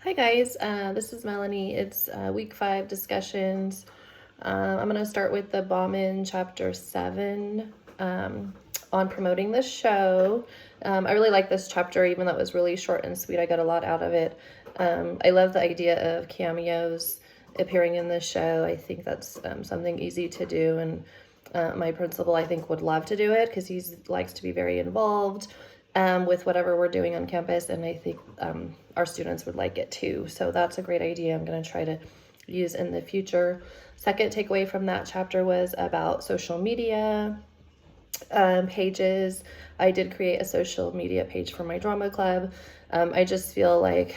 Hi guys, this is Melanie. It's week 5 discussions. I'm going to start with the Bauman chapter 7 on promoting the show. I really like this chapter, even though it was really short and sweet. I got a lot out of it. I love the idea of cameos appearing in the show. I think that's something easy to do, and my principal, I think, would love to do it because he likes to be very involved with whatever we're doing on campus, and I think our students would like it too. So that's a great idea. I'm going to try to use in the future. Second takeaway from that chapter was about social media pages. I did create a social media page for my drama club. I just feel like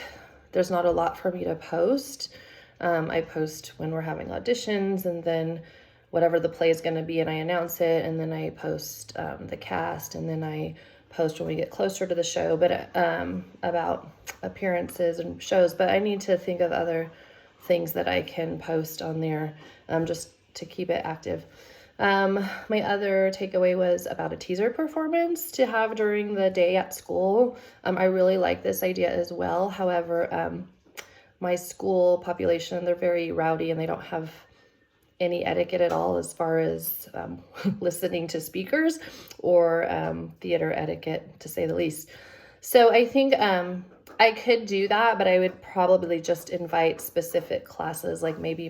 there's not a lot for me to post. I post when we're having auditions, and then whatever the play is going to be, and I announce it, and then I post the cast, and then I post when we get closer to the show, but about appearances and shows. But I need to think of other things that I can post on there just to keep it active. My other takeaway was about a teaser performance to have during the day at school. I really like this idea as well. However, my school population, they're very rowdy and they don't have any etiquette at all as far as listening to speakers or theater etiquette, to say the least. So I think I could do that, but I would probably just invite specific classes, like maybe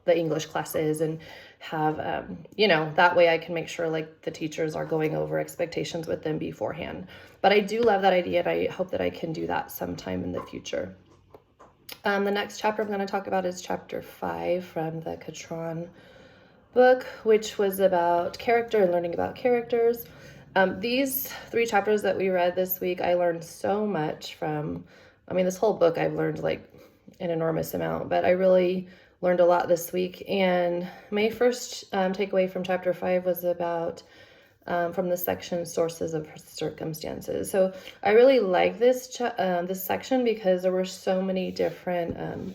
the English classes, and have that way I can make sure like the teachers are going over expectations with them beforehand. But I do love that idea, and I hope that I can do that sometime in the future. The next chapter I'm going to talk about is chapter 5 from the Catron book, which was about character and learning about characters. These 3 chapters that we read this week, I learned so much from. This whole book I've learned like an enormous amount, but I really learned a lot this week. And my first takeaway from chapter 5 was about from the section sources of circumstances. So I really like this section because there were so many different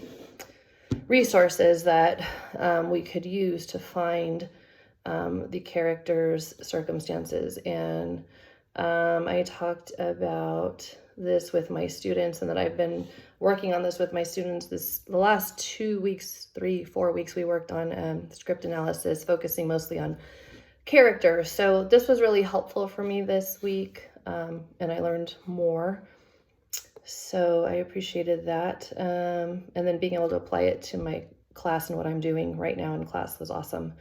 resources that we could use to find the characters' circumstances. And I talked about this with my students, and that I've been working on this with my students the last 2 weeks, 3-4 weeks. We worked on script analysis, focusing mostly on character. So this was really helpful for me this week, and I learned more. So I appreciated that. And then being able to apply it to my class and what I'm doing right now in class was awesome.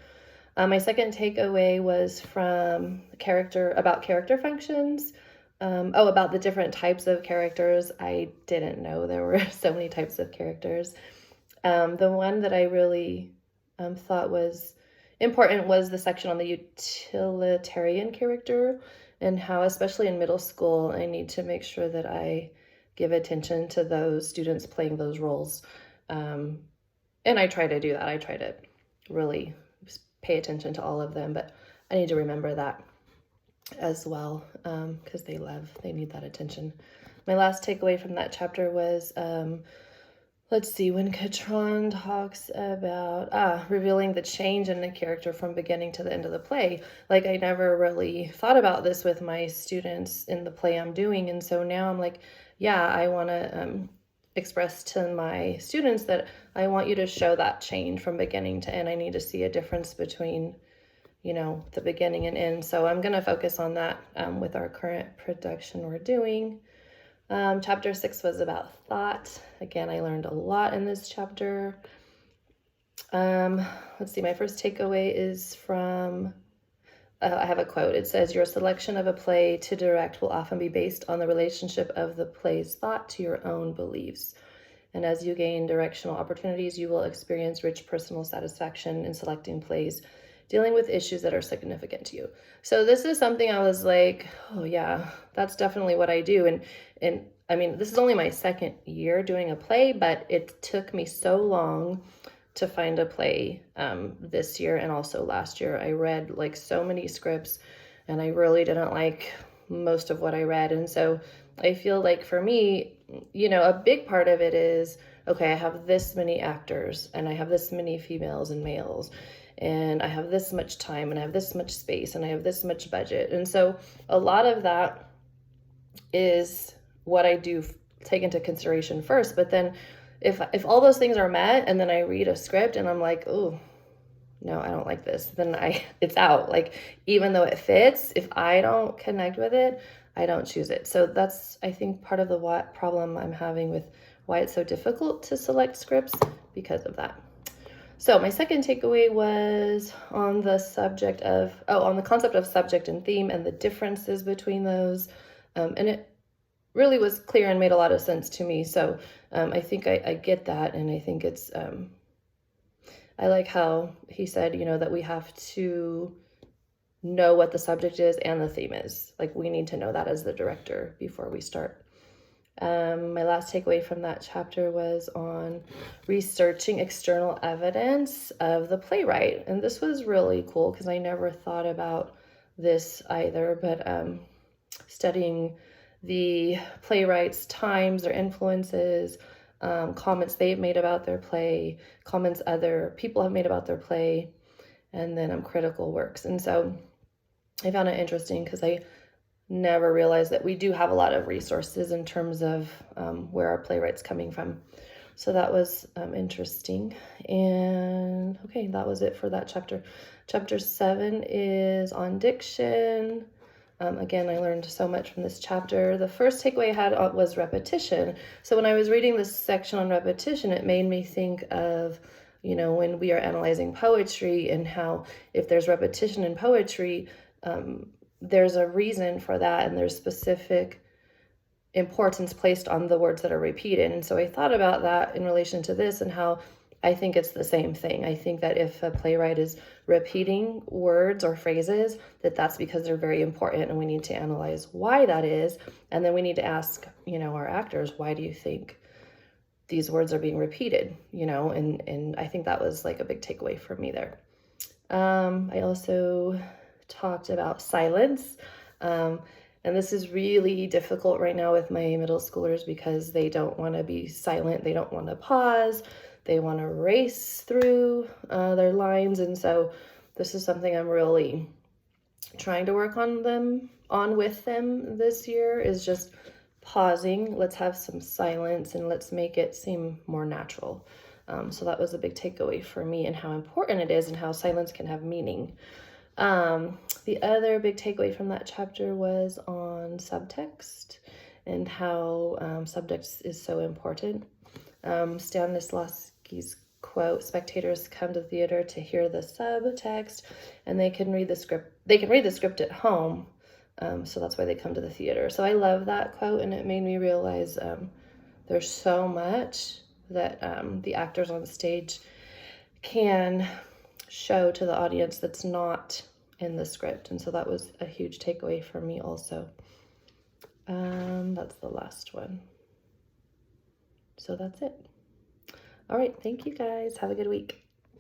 My second takeaway was from about character functions. About the different types of characters. I didn't know there were so many types of characters. The one that I really thought was important was the section on the utilitarian character, and how, especially in middle school, I need to make sure that I give attention to those students playing those roles. And I try to do that. I try to really pay attention to all of them, but I need to remember that as well, because they need that attention. My last takeaway from that chapter was when Catron talks about revealing the change in the character from beginning to the end of the play. Like, I never really thought about this with my students in the play I'm doing, and so now I'm like, yeah, I want to express to my students that I want you to show that change from beginning to end. I need to see a difference between the beginning and end. So I'm going to focus on that with our current production we're doing. Chapter 6 was about thought. Again, I learned a lot in this chapter. My first takeaway is from, I have a quote. It says, "Your selection of a play to direct will often be based on the relationship of the play's thought to your own beliefs. And as you gain directional opportunities, you will experience rich personal satisfaction in selecting plays dealing with issues that are significant to you." So this is something I was like, oh yeah, that's definitely what I do. And this is only my second year doing a play, but it took me so long to find a play this year and also last year. I read like so many scripts, and I really didn't like most of what I read. And so I feel like for me, a big part of it is, okay, I have this many actors, and I have this many females and males, and I have this much time, and I have this much space, and I have this much budget. And so a lot of that is what I do take into consideration first. But then if all those things are met and then I read a script and I'm like, oh, no, I don't like this, then it's out. Like, even though it fits, if I don't connect with it, I don't choose it. So that's, I think, part of the problem I'm having with why it's so difficult to select scripts, because of that. So my second takeaway was on the subject of, on the concept of subject and theme and the differences between those. And it really was clear and made a lot of sense to me. So I think I get that. And I think it's, I like how he said, that we have to know what the subject is and the theme is. Like, we need to know that as the director before we start. My last takeaway from that chapter was on researching external evidence of the playwright. And this was really cool because I never thought about this either, but studying the playwrights' times, their influences, comments they've made about their play, comments other people have made about their play, and then critical works. And so I found it interesting because I never realized that we do have a lot of resources in terms of where our playwright's coming from. So that was interesting. And okay, that was it for that chapter. Chapter 7 is on diction. Again, I learned so much from this chapter. The first takeaway I had was repetition. So when I was reading this section on repetition, it made me think of, when we are analyzing poetry and how if there's repetition in poetry, there's a reason for that, and there's specific importance placed on the words that are repeated. And so I thought about that in relation to this and how I think it's the same thing. I think that if a playwright is repeating words or phrases, that's because they're very important, and we need to analyze why that is. And then we need to ask, our actors, why do you think these words are being repeated? And I think that was like a big takeaway for me there. I also talked about silence. And this is really difficult right now with my middle schoolers because they don't want to be silent. They don't want to pause. They want to race through their lines. And so this is something I'm really trying to work on with them this year, is just pausing. Let's have some silence and let's make it seem more natural. So that was a big takeaway for me, and how important it is and how silence can have meaning. The other big takeaway from that chapter was on subtext and how subtext is so important. Stanislavski's quote, "Spectators come to the theater to hear the subtext, and they can read the script. They can read the script at home, so that's why they come to the theater." So I love that quote, and it made me realize there's so much that the actors on stage can show to the audience that's not in the script. And so that was a huge takeaway for me also. That's the last one. So that's it. All right, thank you guys. Have a good week.